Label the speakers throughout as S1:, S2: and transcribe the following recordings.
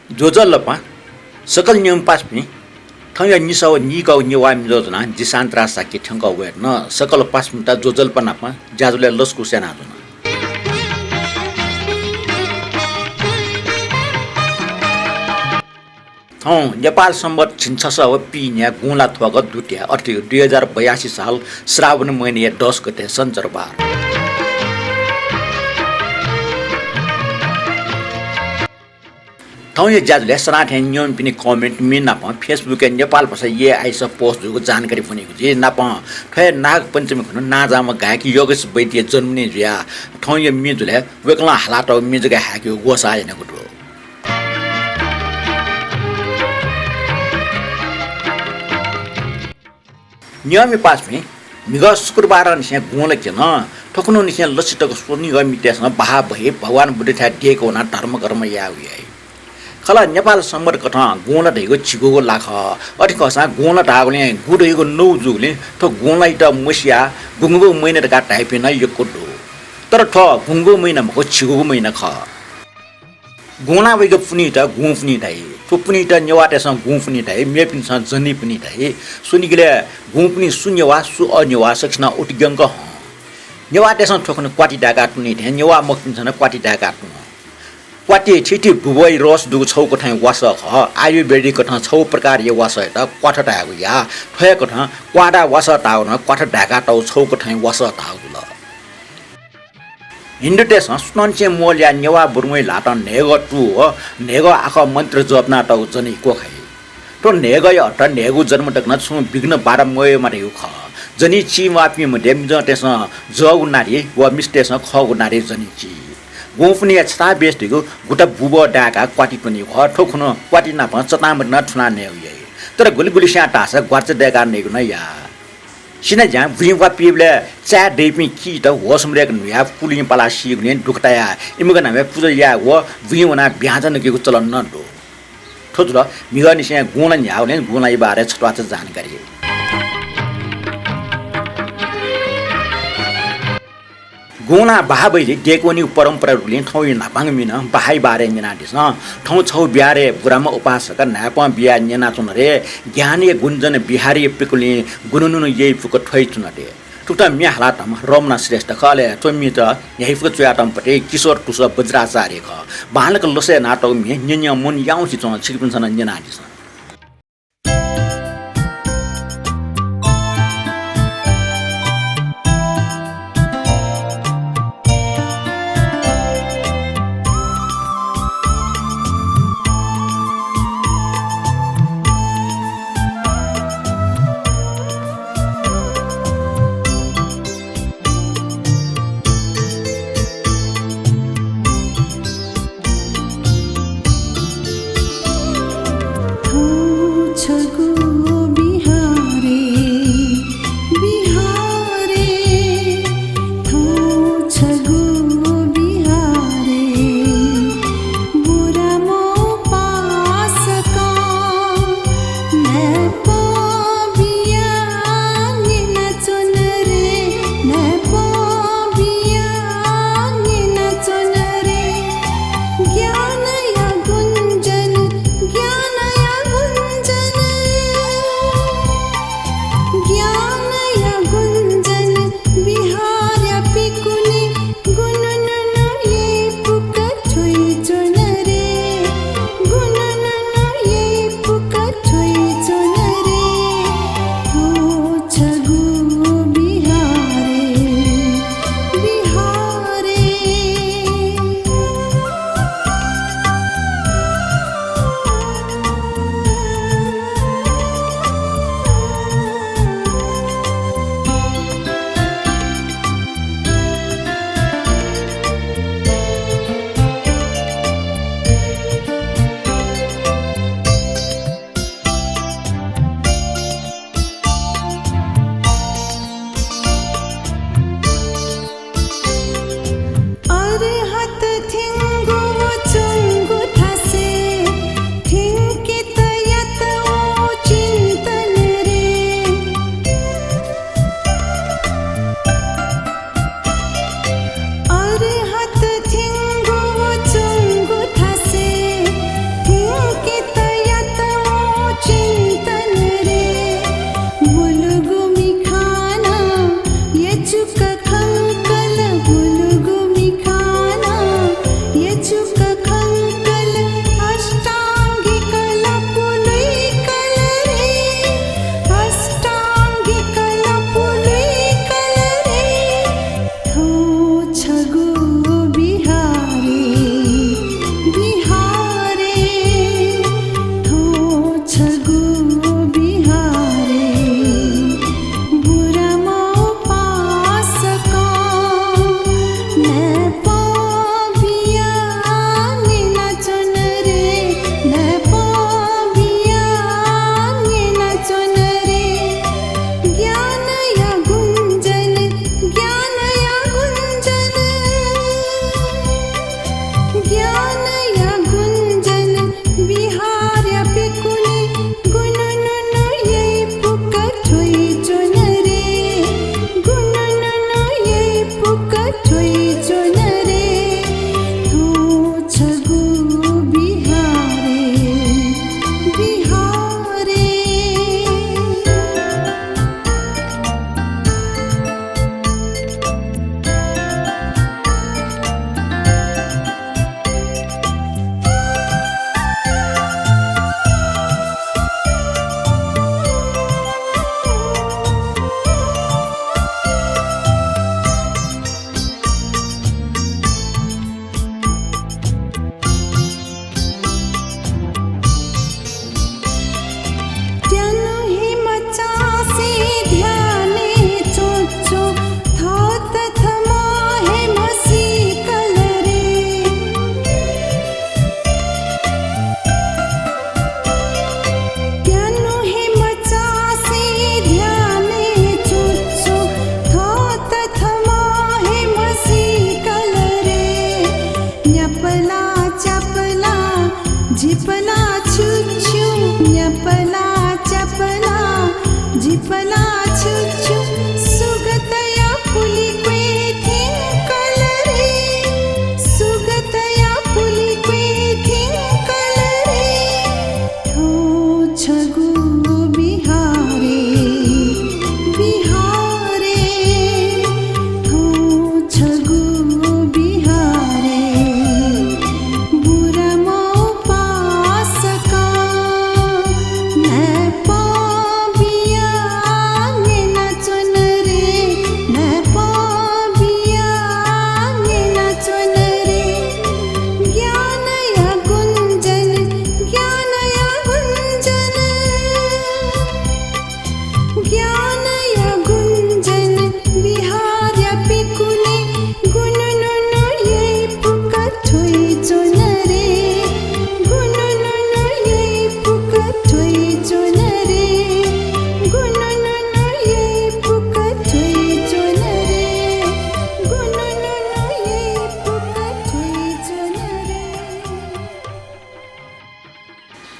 S1: 조절러파 सकल नियम पासमी थंग निसव निकौ निवा मिजोजना जिसान्त्रा साकी ठंगौ वे न सकल पासमिता जोजल पनापा जाजुले लस्कु सेना जुना थौ नेपाल सम्बत छिन्छस व पिन्या गुला थवग दुटिया अर्थी 2082 साल श्रावण महिने 10 गते सञ्चरबार थौ ये जाजुले सराठे नियम पिनी कमेन्ट मिन नाप फेसबुक ए नेपाल भाषा ये आइस पोस्ट जुको जानकारी फनेको जे नाप थे नाग पञ्चमी खन नाजामा गायकी योगेश वैद्य जन्मने ज्या थौ ये मिजुले वेकला हालाट मिजुगा हाक्यो गोसा हैन गुटो नियम पासमी मिग शुक्रबार निसे गुले के न ठकुनो निसे लसितको सोनी गमितेस न बहा भए भगवान बुद्धि था दिएको ना धर्म कर्म या हुई खला नेपाल सम्बर कथा गोला ढेको छिगोको लाख अति कसा गोला ढागले गुडेको नौ जुगले त गोलाई त मसिया गुंगो महिना का टाइप न यो कोडो तर ठ गुंगो महिना मको छिगोको महिना ख गोला वेको पुनी त गु पुनी थाइ तो पुनी त नेवाटेसँग गु पुनी थाइ मेपिनसँग जनी पुनी थाइ सुनिगले गु पुनी शून्यवा सु अन्यवा सक्छना उटिगंग ह नेवाटेसँग ठोक्न क्वाटी डागा पुनी थे नेवा मकिनसँग क्वाटी डागा पुनी क्वाटी छिटी बुबई रस दुगु छौको ठाउँ वास ख आयुर्वेदिक कथा छौ प्रकार ये वास त क्वाठ टागु या थयको ठ क्वाडा वास टाउ न क्वाठ ढाका टाउ छौको ठाउँ वास टाउ ल हिन्दू देश सुनचे मोलिया नेवा बुर्मै लाट नेग टु हो नेग आख मन्त्र जपना टाउ जनी को खाइ तो नेग अट नेगु जन्म टक्न छु विघ्न बारा मोय मारे ख जनी ची मापि मधे मिज तेस ज उनारी व मिस्टेस ख उनारी जनी ची गोफनी छता बेस्टिको गुटा बुबो डाका क्वाटी पनि ह ठोखन क्वाटी नाप चताम न ठुना ने हुई तर गुली गुली स्या टास ग्वाच देगा नेगु न या सिना जा भुइवा पिबले चा डेपि कि त होसमरेक नुया पुलिङ पाला सिगने दुखताया इमगन नामे पुजा या व भुइवना ब्याजन केको चलन न दो ठोजुल मिगनि स्या गुण न्याउले गुणलाई बारे छटवा जानकारी गोना बाहाबैले डेकोनी परम्परा रुले ठौ नापाङ मिन बाहाइ बारे निना दिस ठौ छौ ब्यारे बुरामा उपासक नापा बिया निना चुन रे ज्ञानी गुन्जन बिहारी पिकुली गुनुनु यही फुक ठै चुन दे टुटा म्या हालातम रमना श्रेष्ठ खले तोमी त यही फुक चयातम पटे किशोर टुस बज्राचार्य ख बालक लसे नाटक मे न्य मन याउसी चन छिकपिन सन निना दिस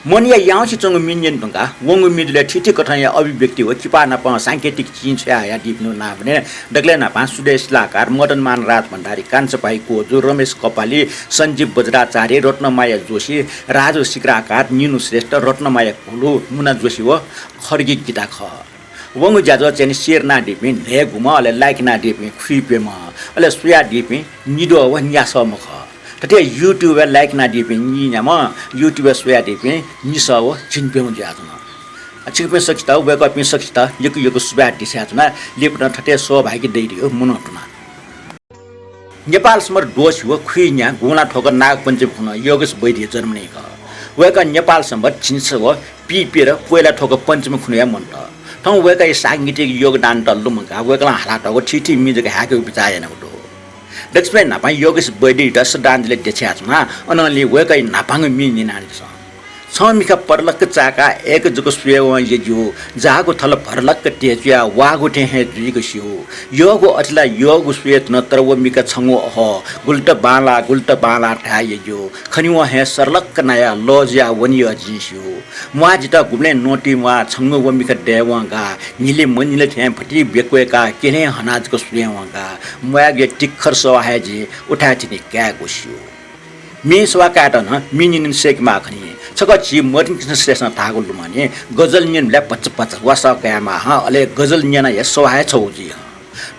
S1: मनिया याउँछ चंग मिन्यन पंगा वंग मिदले ठिठी कथाया अभिव्यक्ति हो चिपा न प सांकेतिक चिन्स या दिप्नु ना भने डगले ना पा सुदेश लाकार मदन मान राज भण्डारी कान्छपाई कोजु रमेश कपाली सञ्जीव बज्राचार्य रत्नमाया जोशी राजु सिक्राकार निनु श्रेष्ठ रत्नमाया कोलु मुना जोशी हो खर्गी गीता ख वंग ज्याजो चेन शेर ना दिपि ने गुम अले लाइक ना दिपि खुइपे म अले सुया दिपि निदो व न्यासम ख तते युट्युब लाइक ना दिपि नि न्याम युट्युब सुया दिपि निस हो चिनपे म ज्याजो छिपे सकिता वेक अप सकिता यको सुबा दिस्याजना लेपन ठटे सहभागी दैदियो मुनटुना नेपाल समर दोष हो खुइन्या गुना ठोकर नाग पञ्चम खुन योगेश वैद्य जर्मनी क वेक नेपाल समर छिन्छ हो पिपे र कोइला ठोकर पञ्चम खुन या मन्त ठौ वेक सांगीतिक योगदान तल्लु मंगा वेकला हालाटको ठिठी मिजक हाके बिचाएन उडो दक्षिण नापा योगेश वैद्य दस दानले देछ्याछमा अनले वेक नापाङ मिनि नानिस समिका परलक चाका एक जुको सुयव यजु जागो थल भरलक तेज्या वागो टेहे जुको सियो योगो अठला योग सुयत न तरव मिका छंगो ह गुल्ट बाला ठाय यजु खनिव हे सरलक नया लज्या वनि अजिसियो मा जिता गुब्ले नोटी मा छंगो व मिका देवंगा निले मनिले थे फटी बेक्वेका केने हनाजको सुयवंगा मयागे टिखर सवाहेजी उठाचिनि क्यागो सियो मेसवा काटन मिनिन सेक माखनी छकची मर्न कृष्ण श्रेष्ठ थागो लुमाने गजल निन ल्या पच वासा कामा ह अले गजल निन या सवाय छौजी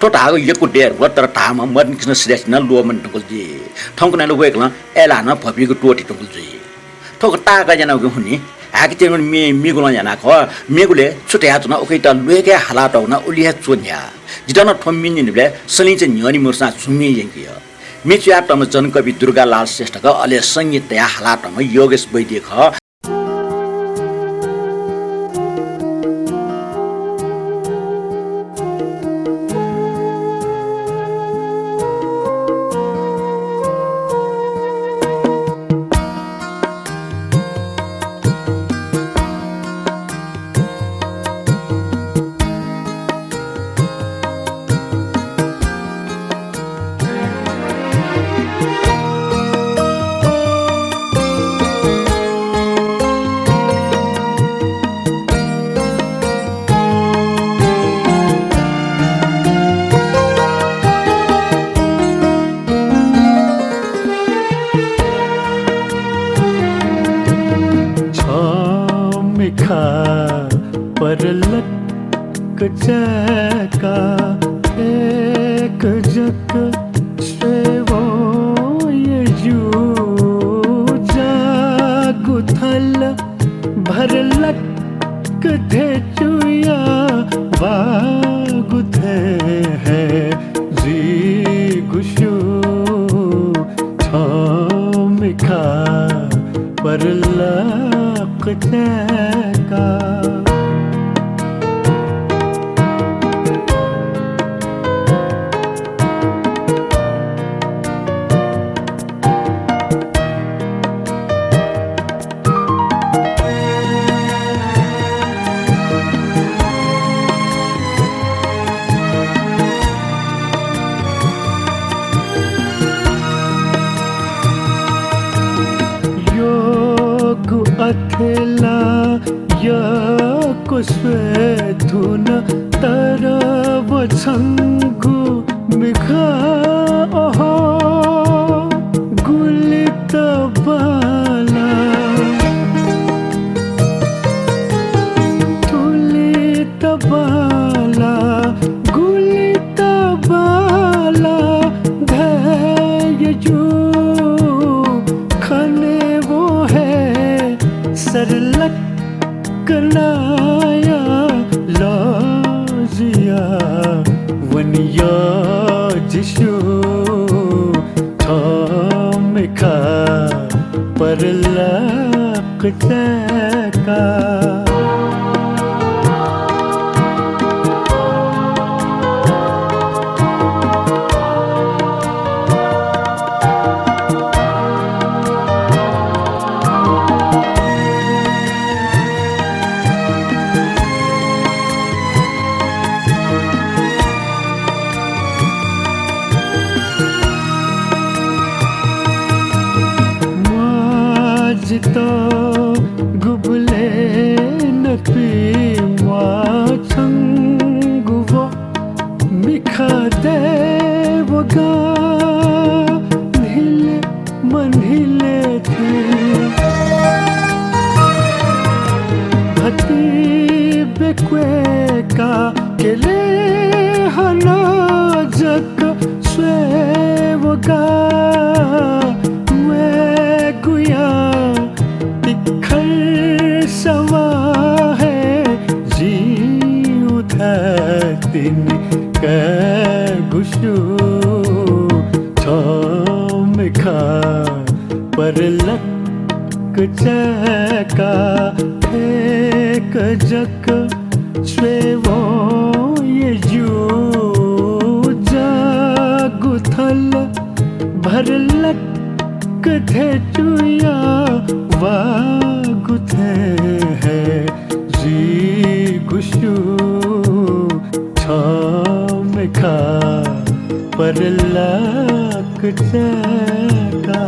S1: तो थागो यको डेर वतर थामा मर्न कृष्ण श्रेष्ठ न लोमन टुकल जी ठंकन ल वेकला एला न फबिको टोटी टुकल जी ठोक ताका जना हुनी हाकिते मेगुला जना ख मेगुले छुट्या जना ओकैता लुएके हालात न उलिया चोन्या जितन ठम्मिन ले सलिन्छ न्यनी मुर्सा सुमी यंकिया मिच्या तम जनकवि दुर्गालाल श्रेष्ठका अले संगीत या हालातमा योगेश वैद्य ख
S2: परलक चका एक जक सेवो यजु जागुथल भरलक धेचुया वागुथे है जी गुशु छमिखा परलक चका अथेला यको स्वेधुन तरव छङ्गु मिखा अहो गुलित बाला तुलित बाला गुलित बाला धैर्यजु खने वो है सरलक कनाया लाजिया वनिया जिशु थामिका परलक चका जितो 그제가 그저그 최고의 유자구탈 भरलक कथे चुया वागुथे है जी गुशु छमेखा परलक चका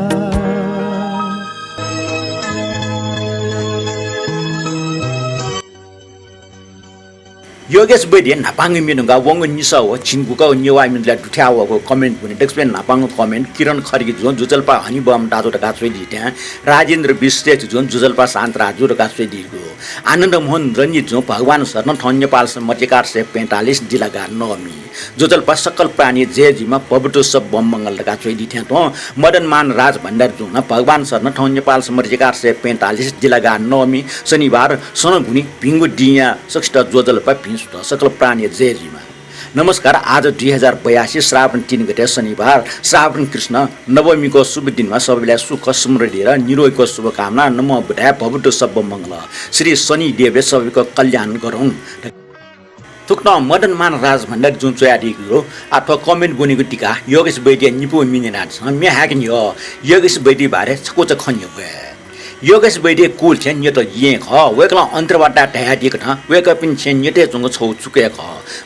S1: योगेश बैदे नापाङ मिनुगा वंग निसा हो चिनगुका न्यवा मिनला दुठ्यावा को कमेन्ट पनि डेक्सपेन नापाङ कमेन्ट किरण खड्गी जोन जुजल्पा हनी बम दाजु र गाछ्वे दिट्या राजेन्द्र विश्लेष जोन जुजल्पा शान्त राजु र गाछ्वे दिगो आनन्द मोहन रञ्जित जो भगवान शरण ठन नेपाल मध्यकार से 45 जिल्लागा नमी जुजल्पा सकल प्राणी जेजीमा पबटो सब बम मंगल र गाछ्वे दिट्या त मदन मान राज भण्डार जो न भगवान शरण ठन नेपाल मध्यकार से 45 जिल्लागा नमी शनिबार सनगुनी भिंगु डिया सक्षित जुजल्पा सकल प्राणी जेजीमा नमस्कार आज 2082 श्रावण 3 गते शनिबार श्रावण कृष्ण नवमीको शुभ दिनमा सबैलाई सुख समृद्धि र निरोगीको शुभकामना नमो बुद्धाय भवतु सब मङ्गल श्री शनि देवले सबैको कल्याण गरौँ थुक्न मदन मान राज भण्डार जुन चोयादिको अथवा कमेन्ट गुनेको टिका योगेश बैदे निपो मिनेनाट मे हाकिन योगेश बैदे बारे छको छ खन्यो योगेश बैदे कुल छ नि त ये ख वेकला अन्तरवाटा ढाडिक ठ वेकअप इन छ निते जुंग छौ चुके ख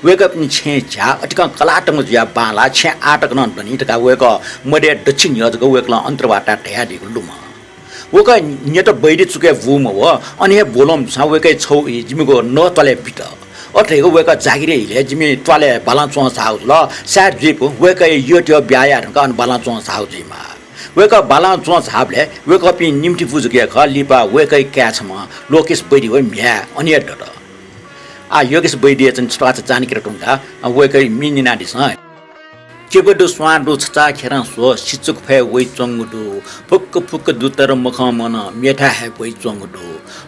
S1: वेकअप इन छ झा अटिक कलाटंग ज्या बाला छ आटक न पनि तका वेक मडे दक्षिण यजको वेकला अन्तरवाटा ढाडिक लुमा वेक नित बैदे चुके वुम हो अनि बोलम छ वेकै छौ जिमीको न तले बिट अठेको वेक जागिरे हिले जिमी तले बाला चो छाउ ल सार जिपु वेकै यो त्यो ब्याया रका अन बाला चो छाउ जिमा वेक बाला चो छाबले वेक पि निम्ति फुजुके ख लिपा वेकै क्याछमा लोकेश बैदी हो म्या अनि डट आ योगेश बैदी चाहिँ starch Jani केटुङका वेकै मिनिना this केबडु स्वाडु छचा Khera so सिचुक फे वइ चंगडु फुक फुक दुतर मख मन मेठा हे वइ चंगडु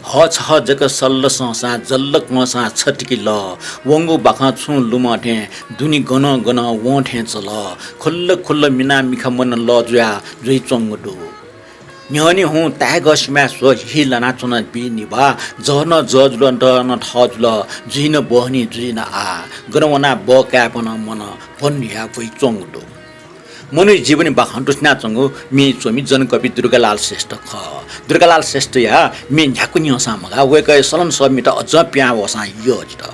S1: ह छ जक सल्ल संसा जल्लक मसा छटकी ल वंगु बाखा छु लुमठे दुनी गन गन वठे चल खुल्ल खुल्ल मिना मिखा मन ल जुया जुइ चंगडु न्यनी हूँ तागसमा सो हिलना चुन बिनिबा जन जजुल न ठजुल जिन बहनी जिन आ गरवना बकापन मन पन्या वइ चंगडो मनु जीवनी बाखन्टुस्ना चंगु मी चोमी जनकवि दुर्गालाल श्रेष्ठ ख दुर्गालाल श्रेष्ठ या मी झ्याकुनी हसामगा वेक सलन समित अझ प्या वसा यो जित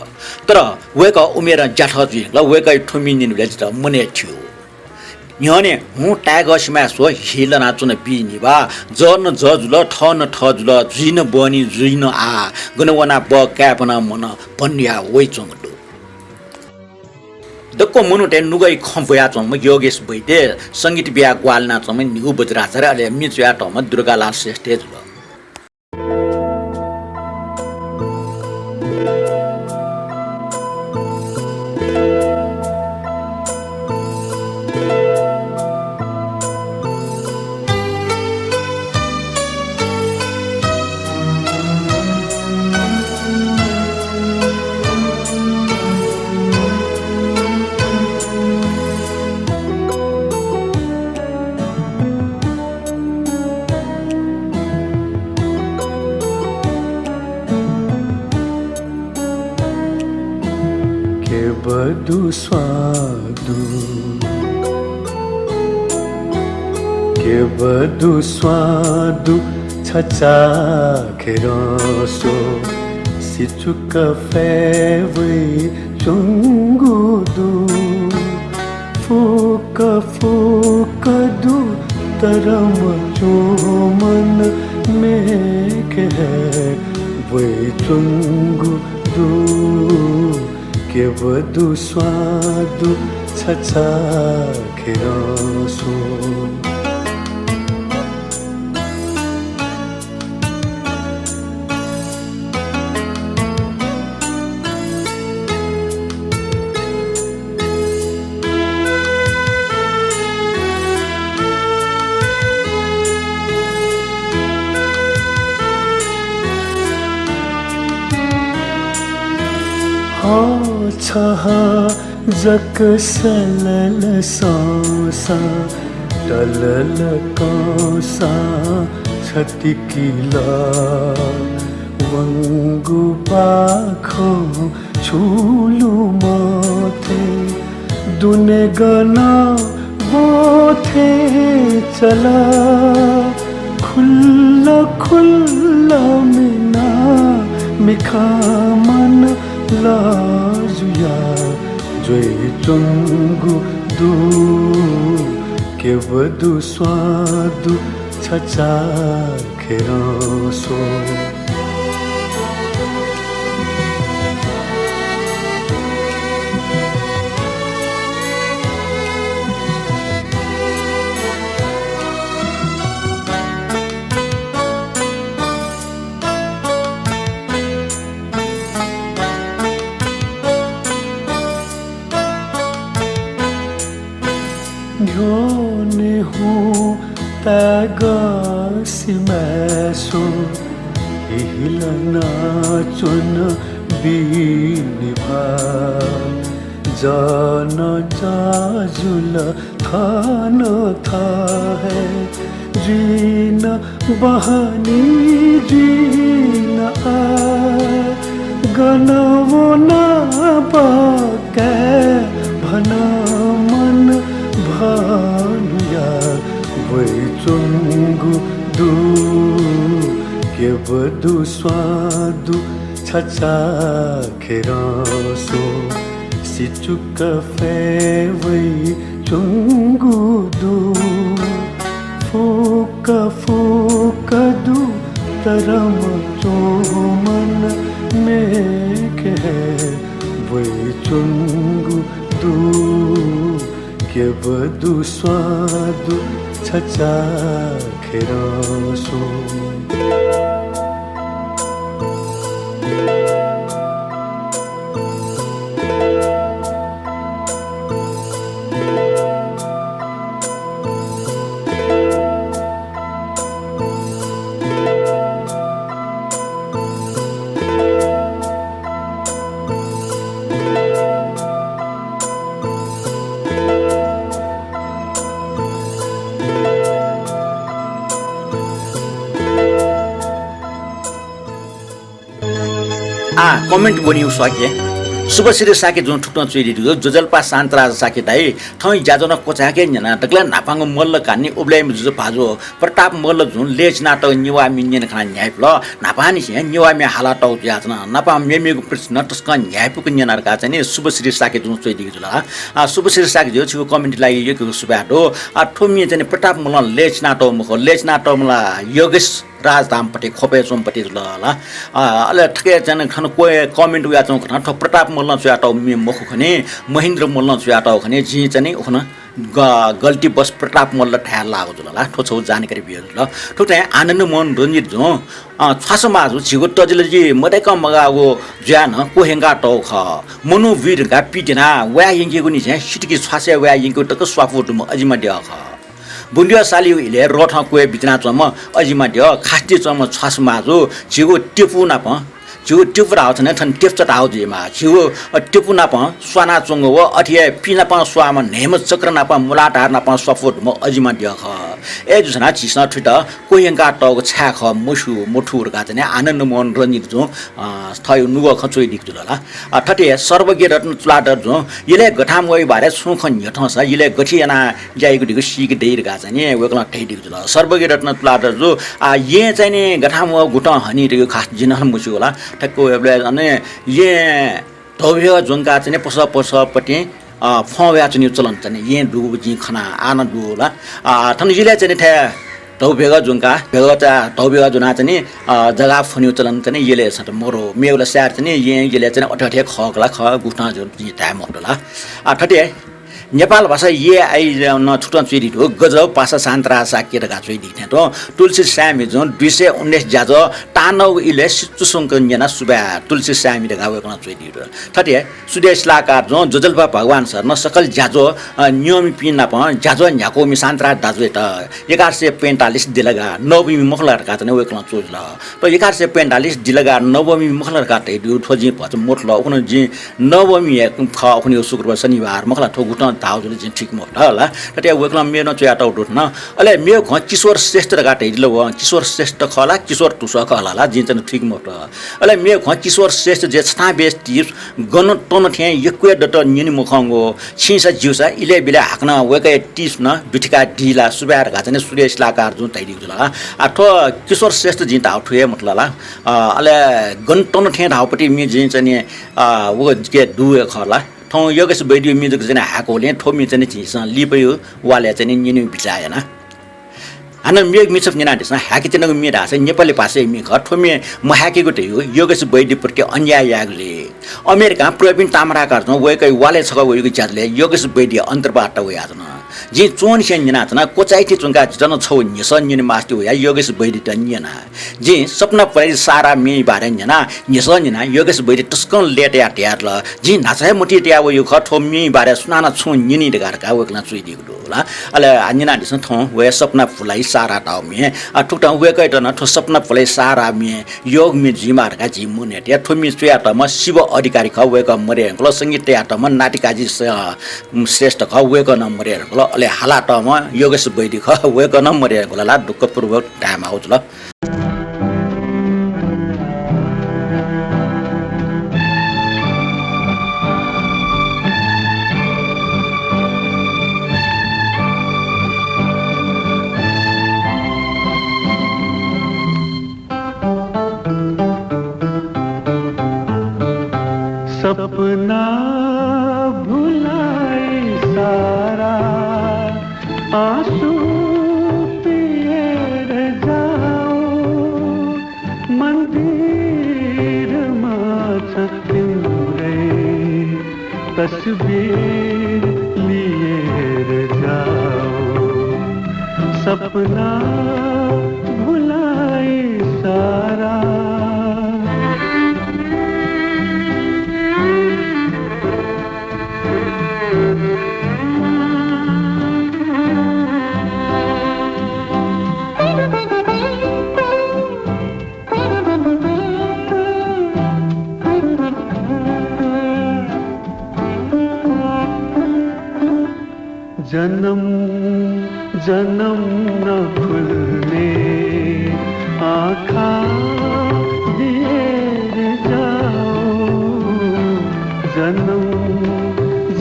S1: तर वेक उमेर ज्याठ जि ल वेक ठुमिनिले जित मने थियो न्यने हूँ टागसमा सो हिलना चुन बिनिबा जन जजुल ठन ठजुल जिन बनी जिन आ गनवना बकापन मन पन्या वइ चंगडो दक्को मनुटे नुगै खम्पया चम योगेश बैदे संगीत बिया ग्वालना चम निगु बजराचर अले मिचया टम दुर्गालाल श्रेष्ठ जुल
S2: बदु स्वादु के बदु स्वादु छचा खेरसो सिचुक फेवै चुंगुदु फुक फुक दु तरम चोमन में के वै चुंगुदु के बदु स्वादु छचा खेरसो छह जक सलल सांसा टलल कौसा छ छतिकिला वंगु पाखो छुलु माथे दुने गना बोथे चला खुल्ला खुल्ला मिना मिखा मन लाजुया जोई चुंगु दू के वधु स्वादु छचा खेरासो Yone hu taga simaso Ihilana chuna binibha Jana jajula thana tha hai Jina bahani jina Ganavo na baka bhana man भानुया वही चुंगु दू के वधु स्वादु छचा खेरासो सिचुक फे वही चुंगु दू फूका फूका दू तरम चोमन में के वही चुंगु दू के वधु स्वादु छचा खेरासो
S1: कमेन्ट बनियो सके शुभश्री साके जुन ठुक्न चुइदियो जोजलपा शान्तराज साके दाई थै जाजन कोचाके जना तकला नापाङ मल्ल कान्नी उब्लाइ जुज भाजो प्रताप मल्ल जुन लेज नाटक निवा मिन्यन खाना न्यायप्ल नापानी से निवा मे हाला टौ यातना नापा मेमेगु प्रश्न तस्क न्यायपुक न्यनार का चाहिँ शुभश्री साके जुन चुइदियो जुला शुभश्री साके जो छु कमेन्ट लागि यो सुबाटो ठोमी चाहिँ प्रताप मल्ल लेज नाटक मुख लेज नाटक मला योगेश राजधामपट्टि खोपे सोमपट्टि ल अले ठके जन खन कोइ कमेन्ट उया चौ खन प्रताप मल्ल चुयाटौ मे मुख खने महेन्द्र मल्ल चुयाटौ खने जी चाहिँ उखन गल्ती बस प्रताप मल्ल ठ्यार लागो जुल ठोछौ जानकारी बियो ल ठुटे आनन्द मोहन रञ्जित जो छासमा जो छिगो तजिले जी मदैक मगागो ज्यान कोहेंगा टौ ख मनोवीर गा पिटिना वा यंगेगु नि छ सिटकी छासे वा यंगेगु तक स्वाफोट म अजिमा दिया ख बुन्डिया सालियो इले रोठ कोए बिचना चम अजिमा दियो खास्टी चम छासमा जो छिगो टेपु ना प छिगो टेपु राउ छने थन टेप चट आउ जेमा छिगो टेपु ना प स्वाना चंगो व अठिए पिना प स्वामा नेम चक्र ना प मुलाटार ना प सफोट म अजिमा दिया ख ए जुसना छिसना ठिट कोहेंगा टौ छा ख मुसु मुठुर गा चाहिँ आनन्द मोहन रञ्जित जो थयो नुग खचोइ दिक जुला ठटे सर्वज्ञ रत्न चुलाटर जो इले गठाम वइ बारे सुख न्यठस इले गठियाना जाइगु दिगु सिग देर गा चाहिँ वेकला ठै दिक जुला सर्वज्ञ रत्न चुलाटर जो ये चाहिँ नि गठाम व गुट हनी दिगु खास जिनहन मुसु होला ठक्को एबले अनि ये धोबिया जुनका चाहिँ पसपटि फव्या चाहिँ चलन चाहिँ ये दुगु जि खना आना दुला थन जिले चाहिँ थे धौबेगा जुनका भेगता धौबेगा जुना चाहिँ जग्गा फन्यु चलन चाहिँ येले सट मोरो मेउला स्यार चाहिँ येले चाहिँ अठठे खगला ख गुठा जुन टाइम होला ठटे नेपाल भाषा ये आई न छुटन चुइदि गजब पासा शान्तरा साकेर गा चुइदि थे तो तुलसी स्यामी जुन 219 जाज ता तानव इले सिचुसंक न्याना सुबा तुलसी सामी द गावे कना चोइ दिरो थटे सुदेश लाकार जो जजलबा भगवान सर न सकल ज्याजो नियमी पिना प ज्याजो न्याको मि सान्त्रा दाजु त 1145 दिलगा नवमी मखलर का त ने वेकला चोइला त 1145 दिलगा नवमी मखलर का त दु ठोजी भच मोटल उन जि नवमी ख उनी शुक्रबार शनिबार मखला ठोगुट दाउजुले जि ठीक मोट होला थटे वेकला मेन चोया त उठ्न अले मे घ किशोर श्रेष्ठ का त दिलो किशोर श्रेष्ठ खला किशोर तुस खला जि चाहिँ ठीक मोट अले मे घ किशोर श्रेष्ठ जे छता बेस टिप्स गन टन थे यक्वे दट निनि मुखंगो छिसा जिउसा इले बिले हाक्न वेकै टिप्स न बिठिका ढिला सुबार घा चाहिँ सुरेश लाकार जुन तैदि जुला आठो किशोर श्रेष्ठ जि त आउठे मतलला अले गन टन थे धाउपटी मि जि चाहिँ वो के दुए खला ठौ योगेश बैदियो म्युजिक चाहिँ हाकोले ठोमी चाहिँ छिसा लिपयो वाले चाहिँ निनि बिचाएन हान मेग मिसफ निना दिस हाकी तेनगो मेरा छ नेपाली भाषा मि घर ठोमे महाकेको त हो योगेश बैदी प्रति अन्याय यागले अमेरिका प्रवीण तामराकार न वेकै वाले छक वेको ज्याजले योगेश बैदी अन्तर्बाट व याजन जि चोन से निना तना कोचाइति चुंगा जन छौ निस निन मास्ति या योगेश बैदी त निना जि सपना परि सारा मे बारे निना निस निना योगेश बैदी टस्कन लेट या ट्यार ल जि नाचाय मुटी ट्या व यो खठो मे बारे सुनाना छु निनि दगार का वेकला चुइ दिगो होला अले निना दिस थौ वे सपना फुलाई सारा टाउ मे ठुक्टा वेकै त न ठो सपना फुलाई सारा मे योग मे जिमार का जि मुने ट्या ठोमी सुया त म शिव अधिकारी ख वेक मरे ल संगीत या त म नाटिकाजी श्रेष्ठ ख वेक न मरे ल अले हाला त म योगेश बैदी ख वेक न मरे ला दुःखपूर्वक टाइम आउछ ल
S2: सपना भुलाए सारा आंसू पिए जाओ मंदिर माछ तिम्रै तस्वीर लिए जाओ सपना भुलाए सारा जन्म जन्म न खुलने आँखा दिए जाओ जन्म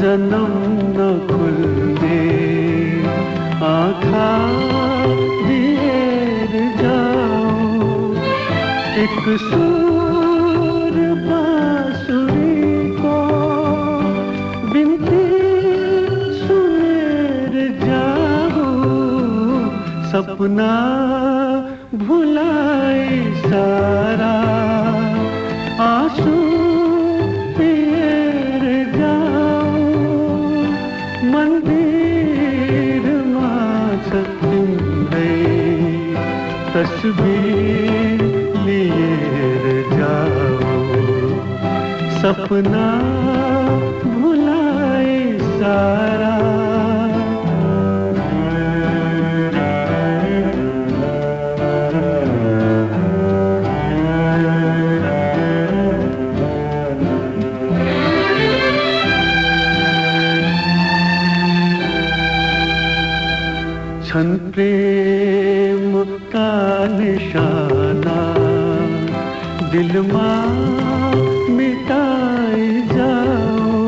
S2: जन्म न खुलने आँखा दिए जाओ एक सुर बांसुरी को बिनती सपना भुलाए सारा आंसू पिए जाओ मंदिर माछ तिम्रै तस्वीर लिए जाओ सपना भुलाए सारा छन प्रेम का निशाना दिल मां मिटाई जाओ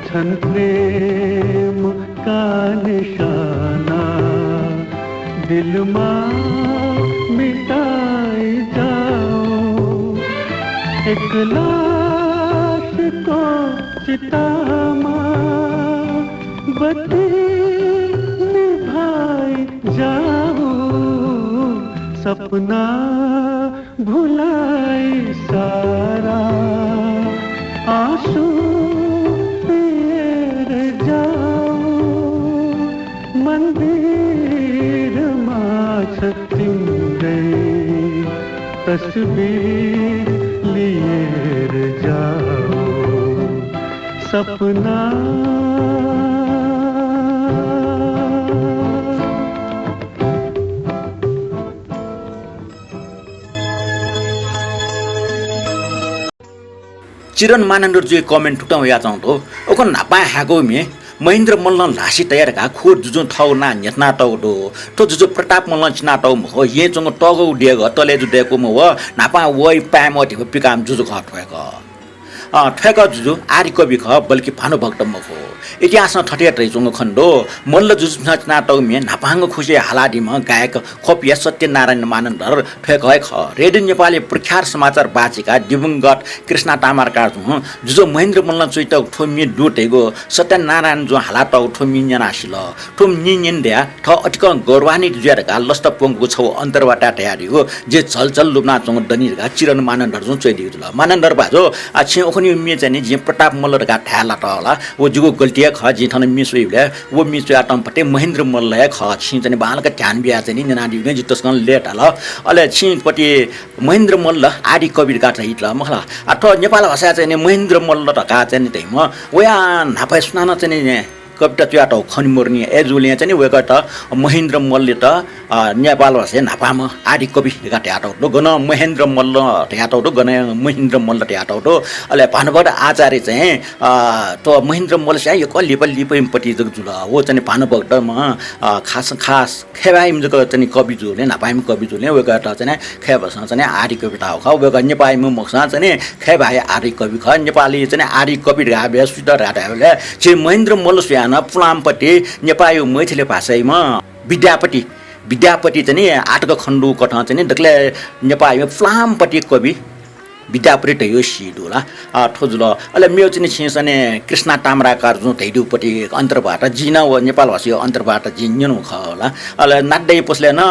S2: छन प्रेम का निशाना दिल मां मिटाई जाओ एक लाश को चिता मां बत्ती जाओ सपना भुलाए सारा आंसू पिए जाओ मंदिर माछ तिम्रै तस्वीर लिए जाओ सपना
S1: चिरन मानन्दर जो कमेन्ट टुटाउ या चाउँदो ओको नापा हागो मे महेन्द्र मल्ल लासी तयार का खोर जुजु थाउ ना नेतना टाउडो तो जुजु प्रताप मल्ल चिना टाउ हो ये जंग टगौ डेग तले जु डेको म व नापा वइ पामति हो पिकाम जुजु खठवेक ठेक जुजु आरि कवि ख बल्कि भानुभक्त म हो इतिहासमा ठटिया ट्रेजोङ खण्डो मल्ल जुजु नाटक मे नापाङ खुसे हालाडीम गायक खोपिया सत्यनारायण मानन्दर ठेक है ख रेडियो नेपाली प्रख्यात समाचार बाचिका दिवंगत कृष्ण तामारका जुजु महेन्द्र मल्ल चैत ठोमी डुटेगो सत्यनारायण जो हालाट ठोमी न्यानासिल ठोम निन्या ठ अटिक गौरवानी जुयारका लस्त पोङको छौ अन्तरबाट तयारी हो जे चलचल लुब्ना चङ दनिरका चिरन मानन्दर जो चैदिगु ल मानन्दर बाजो अछि ओखनी मे चाहिँ जे प्रताप मल्लरका ठ्याला त होला ओ जुगो गल्ती ख जी थन मिसुइले वो मिसु आटमपटे महेन्द्र मल्ल ख छि चाहिँ बालका ध्यान बिया चाहिँ ननाडी ने जितस्कन लेट हल अले छिपटी महेन्द्र मल्ल आदि कविरका चाहिँ ल मखला अथवा नेपाल भाषा चाहिँ महेन्द्र मल्ल ढका चाहिँ त्यही म वया नापा सुनान चाहिँ कविता च्याटो खनिमर्नी एजुले चाहिँ वेका त महेन्द्र मल्ल त नेपाल भाषा नापाम आदि कवि ट्याटो गन महेन्द्र मल्ल ट्याटो गन महेन्द्र मल्ल ट्याटो अले भानुभक्त आचार्य चाहिँ त महेन्द्र मल्ल चाहिँ यो कलिप लिपपट्टि जुल हो चाहिँ भानुभक्तमा खास खेबाइम जको चाहिँ कवि जुले नापाइम कवि जुले वेका त चाहिँ खेबसँग चाहिँ आदि कविता हो ख वेका नेपालीमा मक्सा चाहिँ खेबाइ आदि कवि ख नेपाली चाहिँ आदि कवि राबे सुध राटाले चाहिँ महेन्द्र मल्ल फुलामपट्टि नेपाली मैथिली भाषामा विद्यापति चाहिँ आठको खण्डु कठ चाहिँ दक्ले नेपाली फुलामपट्टि कवि विद्यापति यो सिडुला ठोजुल अले मेरो चाहिँ छिसने कृष्ण ताम्राकार जो धैडुपट्टि अन्तर्बाट जिन व नेपाल भाषी अन्तर्बाट जिन्नु ख होला अले नाड्दै पसले न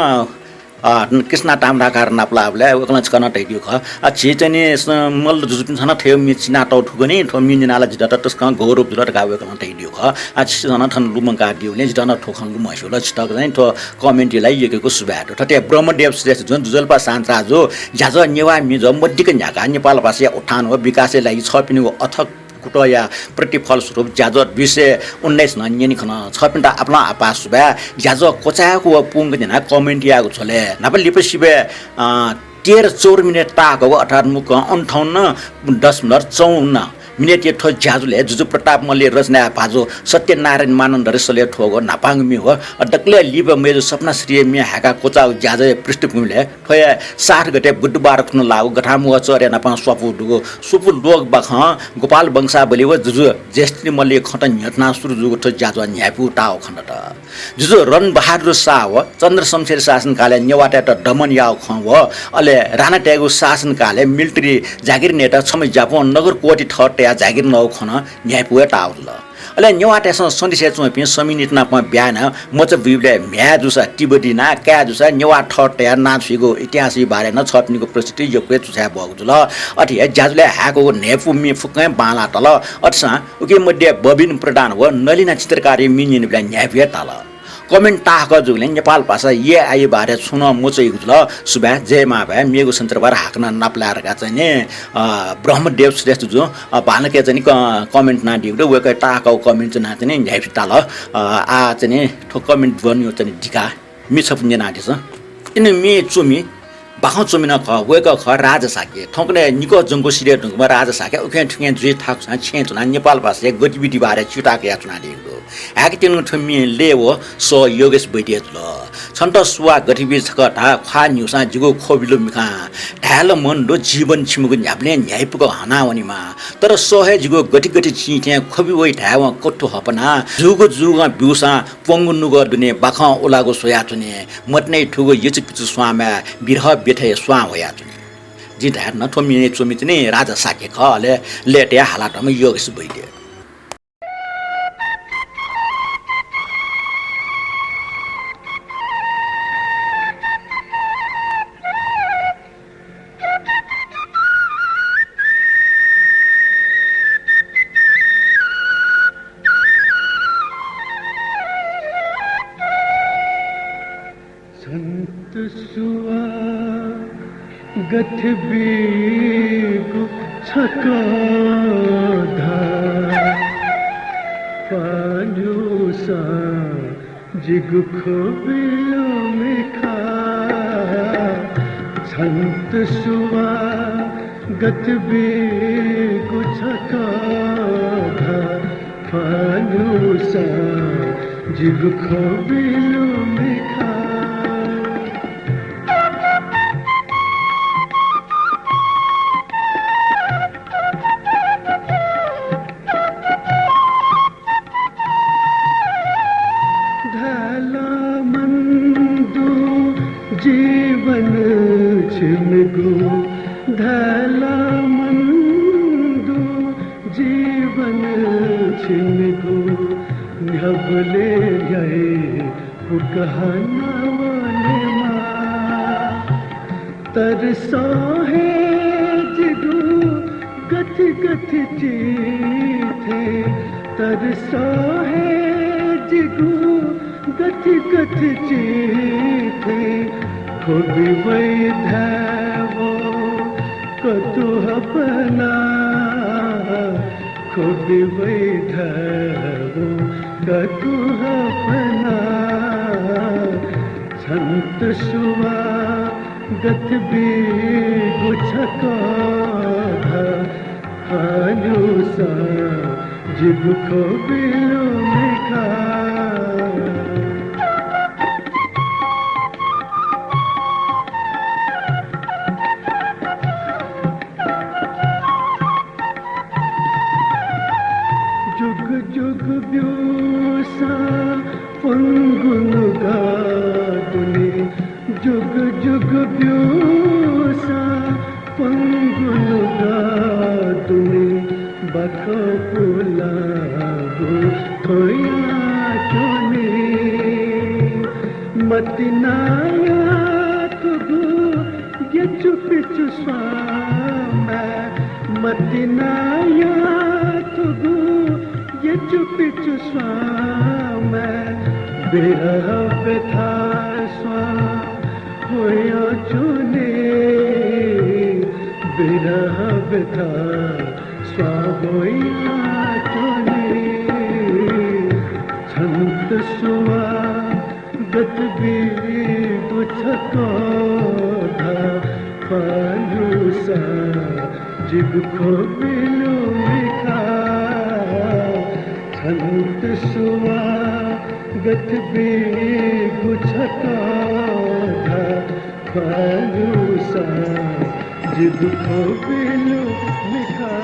S1: कृष्ण ताम्राकार नाप्लाबले ओकला छकन तैदिउ ख छि चाहिँ मल्ल जुजुन छन थ्यो मिचिना टौ ठुगनी ठो मिनिनाला जिता तस्क गौरव जुलट गावे कन तैदिउ ख छि छन थन लुमका दिउले जिता ठोखन लुमैसुल छिटक चाहिँ ठो कमेन्टलाई यकेको सुबाटो ठटे ब्रह्मदेव श्रेष्ठ जुन जुजल्पा सान्त्रा जो ज्याज नेवा मिज मड्डिक न्याका नेपाल भाषा उठान हो विकासले लागि छपिनुको अथक कुटया प्रतिफल स्वरूप ज्याज 2019 नन्यनि खन छपिन्टा आपला आपास बा ज्याज कोचाको पुङ दिना कमेन्ट याको छले नापल लिपसिबे 13 मिनेट ताको 18 मुख 58.54 मिनेट ये ठो ज्याजुले जुजु प्रताप मल्ल रचना भाजो सत्यनारायण मानन्द रसले ठोगो नापाङ मि हो अडकले लिब मेरो सपना श्री मि हाका कोचा ज्याज पृष्ठभूमिले ठोया 60 गते बुधबार खुन लागु गठामु चरे नापा स्वपु दुगो सुपु लोक बख गोपाल वंशा बलिव जुजु ज्येष्ठी मल्ल खट न्यतना सुरु जुगु ठो ज्याजु न्यापु टाओ खण्ड जुजु रन बहादुर शाह हो चन्द्र शमशेर शासनकाले नेवाटा त दमन याउ ख हो अले राणा ट्यागु शासनकाले मिलिटरी जागिर नेता छमै जापान नगर कोटी ठट जागिर नौ खन न्यायपुए टाउल अले नेवाटेसँग सन्दिसे चोपि समिनिटना प ब्यान मच बिबले म्या जुसा तिब्बतीना क्या जुसा नेवा ठट या नाछिगो इतिहासै बारे न छप्नीको प्रसिद्धि यो पे जुसा बगुल अथि ज्याजुले हाको नेपु मि फुकै बाला तल अटसा उके मध्ये बबिन प्रधान हो नलिना चित्रकारी मिनिन ब्या न्यायपुए तल कमेन्ट ताक जुगले नेपाल भाषा ये आइ बारे सुन मोचै गुल सुबा जयमा भए मेगु सन्त्रबार हाक्न नाप्लारका चाहिँ नि ब्रह्मदेव श्रेष्ठ जो भानके चाहिँ कमेन्ट ना दिउ वेकै ताकौ कमेन्ट ना चाहिँ न्याय ताल आ चाहिँ ठो कमेन्ट गर्नु चाहिँ ढिका मिछप नेनादिस इन मे चुमी बाखौ चुमिन ख वेक ख राजा साके ठोकने निको जंगो सिरे ढुङमा राजा साके उखे ठुङे जे थाक छ चुना नेपाल भाषा गतिविधि बारे छुटाके या चुना दिगो हाके तिन ठुमी लेव सो योगेश बैठिए ल छन्त सुवा गतिविधि छकटा खा न्युसा जिगो खोबिलो मिखा ढाल मन्डो जीवन छिमुको न्याप्ले न्यायपुको हनावनीमा तर सोहे जिगो गति छिथे खोबि वइ ढाव कट्टो हपना जुगो बिउसा पंगु नुगो दुने बाखा ओलागो सोया चुने मटनै ठुगो यचिपिचु स्वामा बिरह बेथे स्वा होया चुने जि ढार न थोमिने चुमितने राजा साके खले लेट्या हालाटमा योगेश बैठिए
S2: गथ बीगु छकाधा पानुसा जिगु खोबिलो मिखा छंत सुवा गथ बीगु छकाधा पानुसा जिगु खोबिलो मिखा जीवन छिमगु धला मंदु जीवन छिमगु घबले गए पुकहना वाले माँ तरसा है जिगु गथ गथ जीते तरसा है जिगु गथ गथ जीते खोबी वैधवो कतु अपना खोबी वैधवो कतु अपना छंत सुवा गत बीगु छकाधा आनुसा जिगु खोबिलो मिखा जुग ब्यूसा पंगुनु गादुनी जुग जुग ब्यूसा पंगुनु गादुनी बखपुला थोया चुनी मतिनाया तुगु ये चुपिचु स्वामा मतिनाया तुगु ये चुपिचु स्वामा बिरह व्यथा स्वा होया चुने बिरह व्यथा स्वा होया चुने छंत सुवा गत बीगु छकाधा पानुसा जिगु खोबिलो मिखा छंत सुवा गत बीगु छकाधा पानुसा जिगु खोबिलो मिखा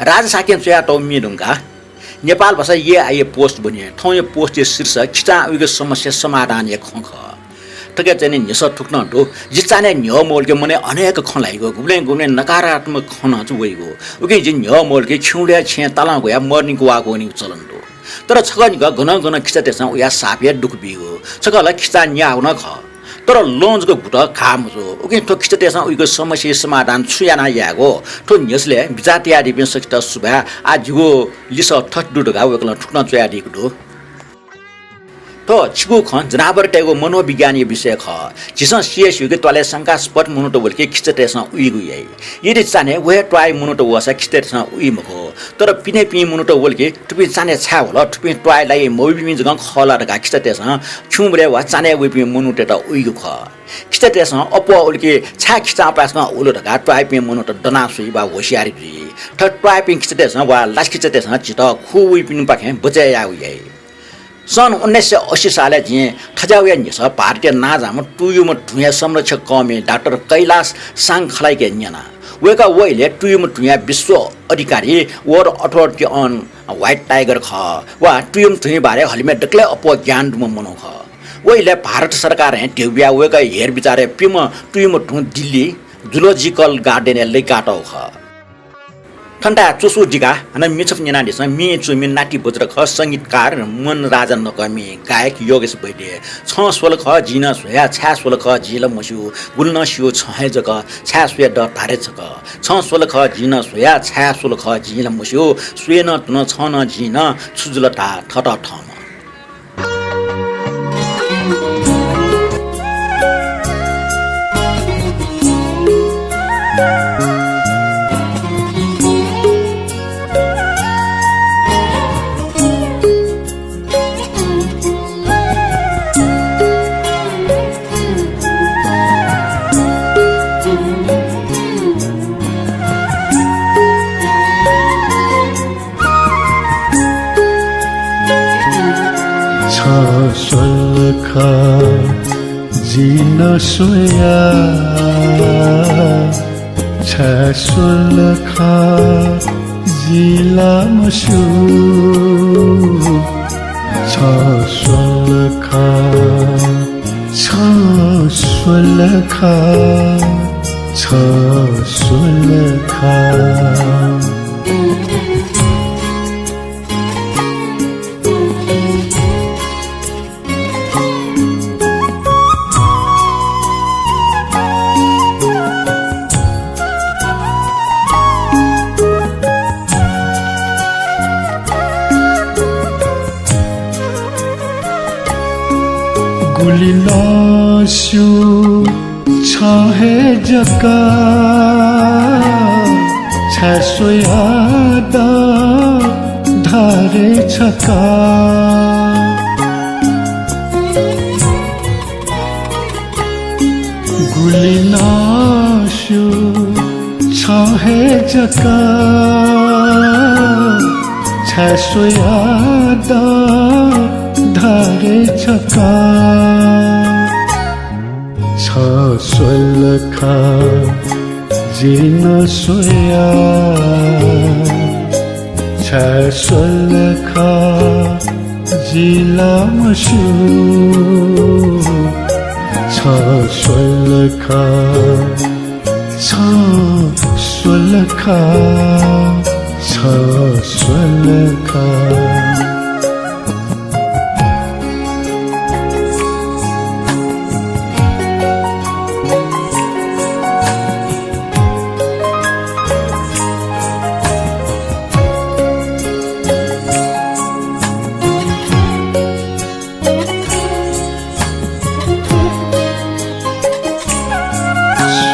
S1: राजा साकेम सोया टौ मिरुङका नेपाल भाषा ये आए पोस्ट बने ठाउँ यो पोस्ट शीर्षक खिचा उयो समस्या समाधान एक खङ ठके चाहिँ निस ठुक्न दो जिचाने न्य मोल के मने अनेक खलाइगो गुले गुले नकारात्मक खना चुइगो उके जि न्य मोल के छुडे छे तला गया मर्निङ को आगो नि चलन दो तर छगन गन गन खिचा त्यसमा उया सापे दुख बिगो छगला खिचा न्या हुन ख तर लोन्जको भुट खाम जो उके ठो खिचा त्यसमा उइको समस्या समाधान छुयाना यागो ठो न्यसले बिजातिया दिबिन सकिता सुबा आजगो लिस ठट दुडगा उकला ठुक्न चया दिगो तो छिगु खन जनावर टेगो मनोविज्ञानीय विषय ख जिसन सीएसयू के तले शंकास्पद मुनोटो बोलके खिचतेस उइगु यइ यदि चाने वे ट्राई मुनोटो वसा खिचतेस उइ मखो तर पिने पि मुनोटो बोलके टुपि चाने छा होला टुपि ट्राई लाई मोबि जग खला ढका खिचतेस छुमरे वा चाने उइ मुनोटे त उइगु ख खिचतेस अपो उलके छा खिचा पासमा उलो ढका ट्राई पि मुनोटो दना सुइ बा होशियारी दि ठ ट्राई पि खिचतेस वा लास खिचतेस चित खु उइ पिनु पाखे बचाया उइ सन् 1980 साले जिए ठजाउया निस भारतीय नाजाम टुयुम ठुया संरक्षक कमे डाक्टर कैलाश साङखलाई के न्याना वेका वइले टुयुम ठुया विश्व अधिकारी वर्ल्ड अथॉरिटी अन व्हाइट टाइगर ख वा टुयुम ठुया बारे हलिमे डक्ले अपो ज्ञान दुम मनो ख वइले भारत सरकार हे टेबिया वेका हेर विचारे पिम टुयुम ठु दिल्ली जूलॉजिकल गार्डन ले काटौ ख ठन्डा चुसु जिगा हन मिछफ निना दिस मि चुमिन नाटी बज्र ख संगीतकार मन राजा नकमी गायक योगेश बैदे छ सोल ख जिन सोया छा सोल ख जिल मसु गुल्न सियो छ जग छा सोया ड धारे छक छ सोल ख जिन सोया छा सोल ख जिल मसु सुएन तुन छ न जिन छुजुल ता ठट ठम
S2: सोलखा जिन सोया सोलखा जिला मसु सोलखा सोलखा सोलखा गुलिनाशु छहे जका छसोयादा धारे छका गुलिनाशु छहे जका छसोयादा धारे छका सोलखा जिन सोया सोलखा जिला मसु सोलखा सोलखा सोलखा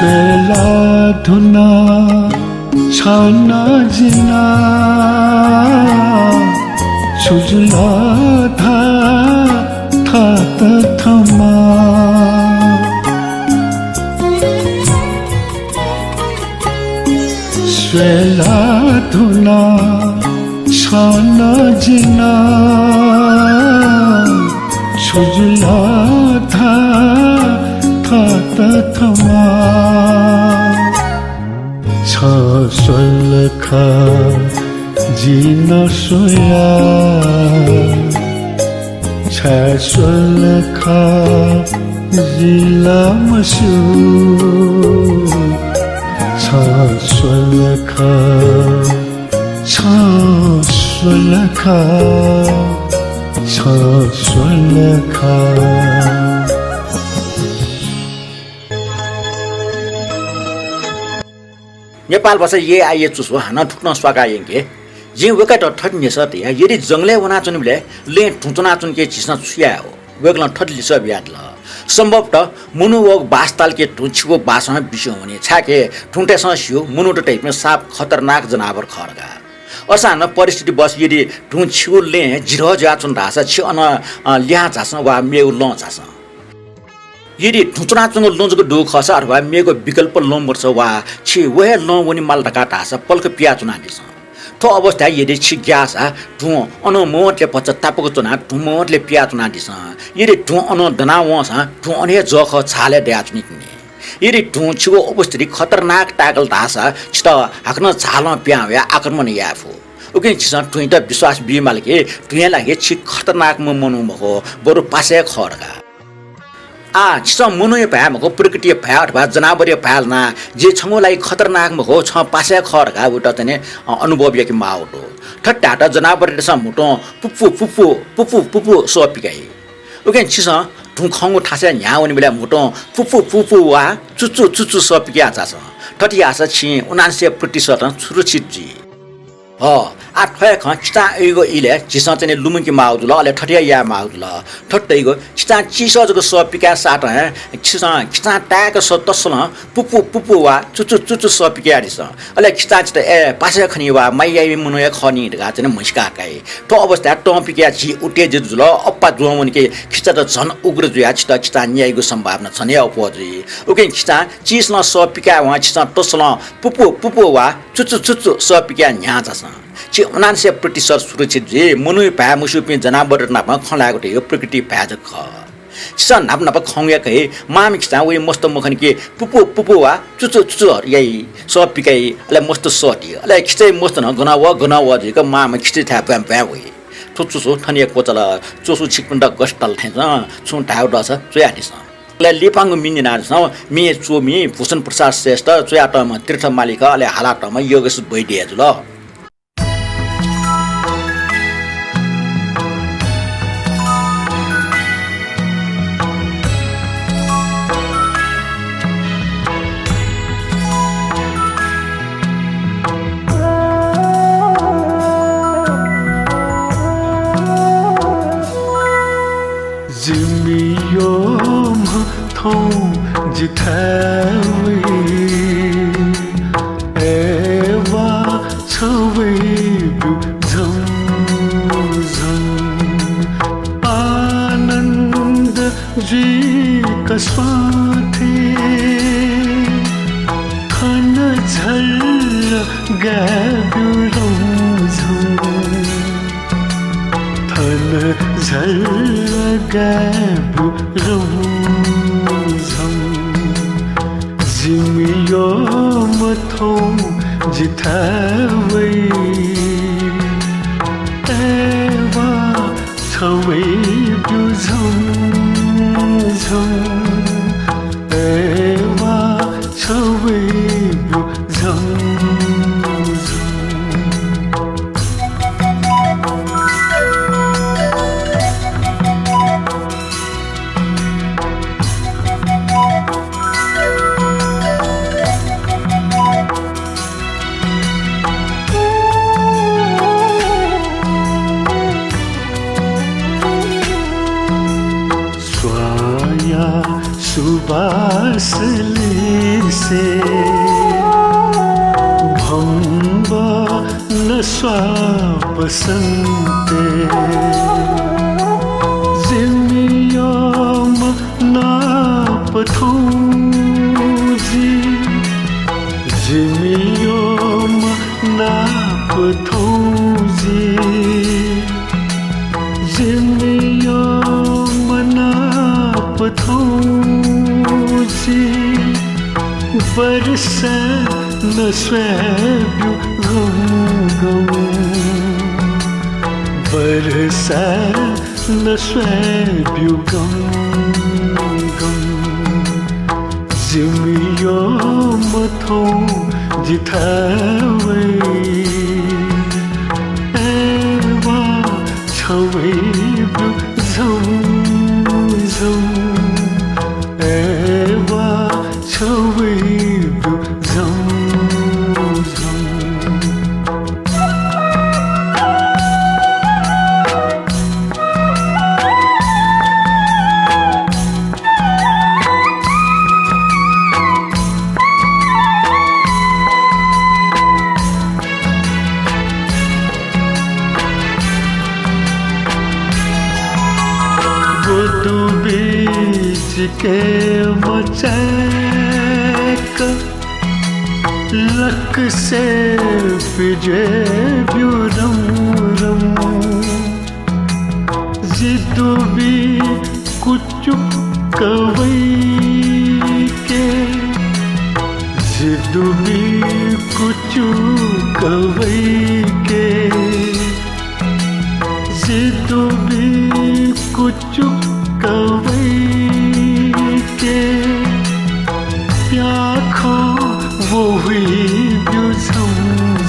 S2: स्वेला धुना छाना जिना सुजला था थमा स्वेला धुना छाना जिना सुजला था थमा सोलखा जिन सोया सोलखा जिला मसु सोलखा सोलखा सोलखा
S1: नेपाल भाषा ये आइए चुसो हाना ठुक्न स्वाकायेंगे जे वेका ठट नेसत या यदि जंगले वना चुनले ले ठुचना चुन के चिसना छुया हो वेगला ठट लिस ब्यादल संभवतः मुनुवग बास्ताल के ठुछको बासमा बिसो हुने छाके ठुंटेस सियो मुनुट टाइप में साप खतरनाक जनावर खड्गा असान परिस्थिति बस यदि ठुछुले जिरो जाचुन रासा छ अन ल्या जास वा मेउ ल जास यदि ठुचनाचुङ लोंजको डो खस अथवा मेको विकल्प लोम वर्ष वा छि वहे लो वनि माल ढका तास पल्क पिया चुना दिस थो अवस्था यदि छि ग्यास ठु अन मोटले पच तापको चुना ठु मोटले पिया चुना दिस यदि ठु अन दना वस ठु अने जख छाले द्या चुनि किने यदि ठु छिको उपस्थिति खतरनाक टागल तास छित हाक्न छाल पिया या आक्रमण याफु उके छिस ठु त विश्वास बिमाल के ठुया लागे छि खतरनाक म मनु मको बरु पासे खड्का छिस मुनुय भ्यामको प्रकृति भ्या अथवा जनावरीय भ्यालना जे छङलाई खतरनाक मको छ पासे खड्का उटा चाहिँ अनुभव यकि माउटो ठट्टाटा जनावर स मुटो पुपु पुपु पुपु पुपु सोपिकाई उके छिस ठु खङु ठासे न्याउनी बेला मुटो पुपु पुपु वा चुचु चुचु सोपिका जास ठटी आसा छि 79% सुरक्षित जी आ ठय ख चिता एगो इले चिसा चाहिँ लुमुकी माउदुल अले ठटिया या माउदुल ठट्टैगो चिता चिसजको सपिका साट चिसा चिता टाक सतसल पुपु पुपु वा चुचु चुचु सपिका दिस अले चिता चिता ए पासे खनि वा माइयाइ मुनुय खनि ढगा चाहिँ मस्का काई तो अवस्था टपिका जी उटे जुल अप्पा जोमनके खिचा त झन उग्र जुया चिता चिता न्यायको सम्भावना छने अपोजि ओके चिता चिसला सपिका वा चिता टसल पुपु पुपु वा चुचु चुचु सपिका न्या जस छि 79% सुरक्षित जे मनु भा मुसुपि जनावर नापमा खलाएको थे यो प्रकृति भ्याज ख स नाप नाप खंगे कहे मामिक सा वे मस्त मखन के पुपु पुपु वा चुचु चुचु यही सब पिकाई अले मस्त सटी अले खिचै मस्त न गना व जे क माम खिचै था प्याम प्या वे चुचु सो ठनिया कोचला चोसु छिकपन्ड गस्टल थे छु ढाउ दछ चयाटिस ले लिपाङ मिनिनार छ मे चोमी भूषण प्रसाद श्रेष्ठ चयाटमा तीर्थ मालिक अले हालाटमा योगेश बैदिया जुल
S2: जिथावे एवा छवे झम झम आनंद जी कसवाथे खन झल गाब्यो झम थन झल गाब्यो जिमियो मथो जिथावे एवा छवे झम झम एवा छवे झम सुबासले से भंब न स्वापसंते जिमियोम नापथो जी जिमियोम नापथो जी जिमियोम नापथो बरसा न स्वैब्यु गम गम बरसा न स्वैब्यु गम गम जिमियो मथो जिथावे एवा छवे झम झम एवा छवे झम झम वो दो बीच के मचैक लक से पिजे ब्यूरम रम जिदु भी कुछ कवई के जिदु भी कुछ कवई के जिदु भी कुछ कवई के प्याखो वो हुई झम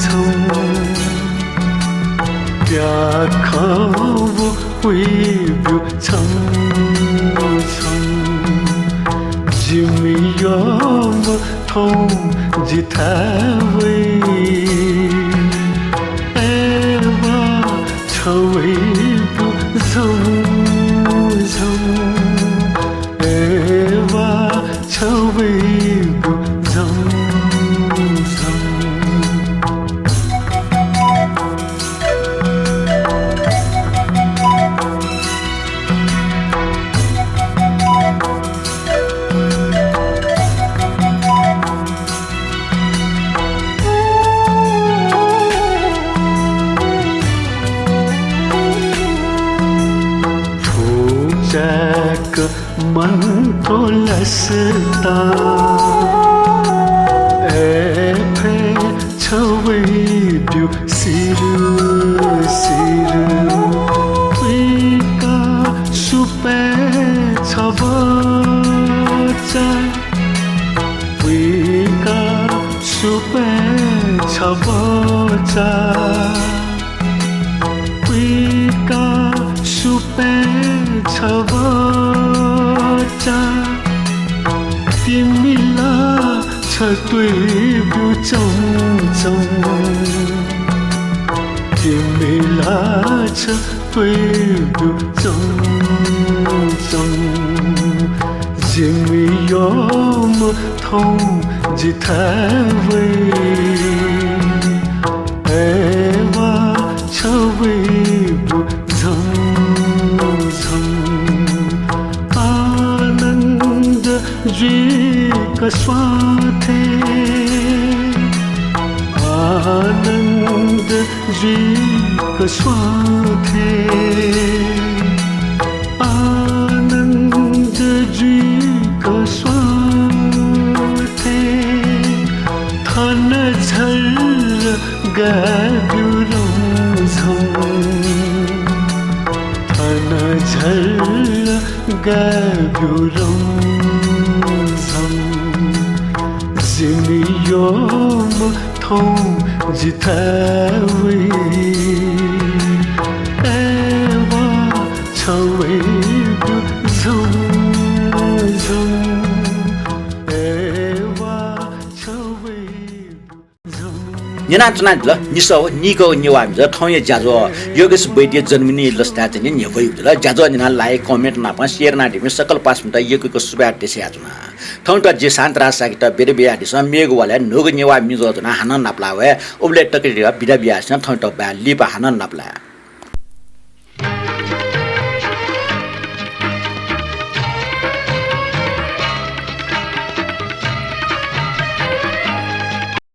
S2: झम प्याखो वो हुई झम झम जिमियो मथो जिथावे एवा छवे झम झम एवा छवे झम झम जैक मन तो लसता ए फे छवै प्यु सिरु सिरु उइका सुपे छब चा उइका सुपे छब चा उइका सुपे छब चा तिमीला छ तुइबु चौचौ तिमीला छ तुइबु चौचौ जिमी योम थौ जिथावै एवा छवैबु झौ झौ आनन्द जीक स्वाथे आनन्द जीक स्वाथे आनन्द जीक स्वाथे थन झल गाब्यु रौझौ थन झल गाब्यु रौझौ जिमी योम थौ जिथावै एवा छवैबु झौ झौ एवा छवैबु झौ
S1: निना चना ल निसो निको निवा ज थौय जाजो योगेश वैद्य जन्मिने लस्ता चाहिँ नि भइ ल जाजो निना लाइक कमेन्ट नापा शेयर ना दिमे सकल पास मिटा यको सुबा देसे आजुना थौट जे शान्त रासाकी त बेरे बिया दिस मेग वाला नोग निवा मिजो जना हान नाप्ला वे ओबले टके बिदा बिया स थौट बा लिपा हान नाप्ला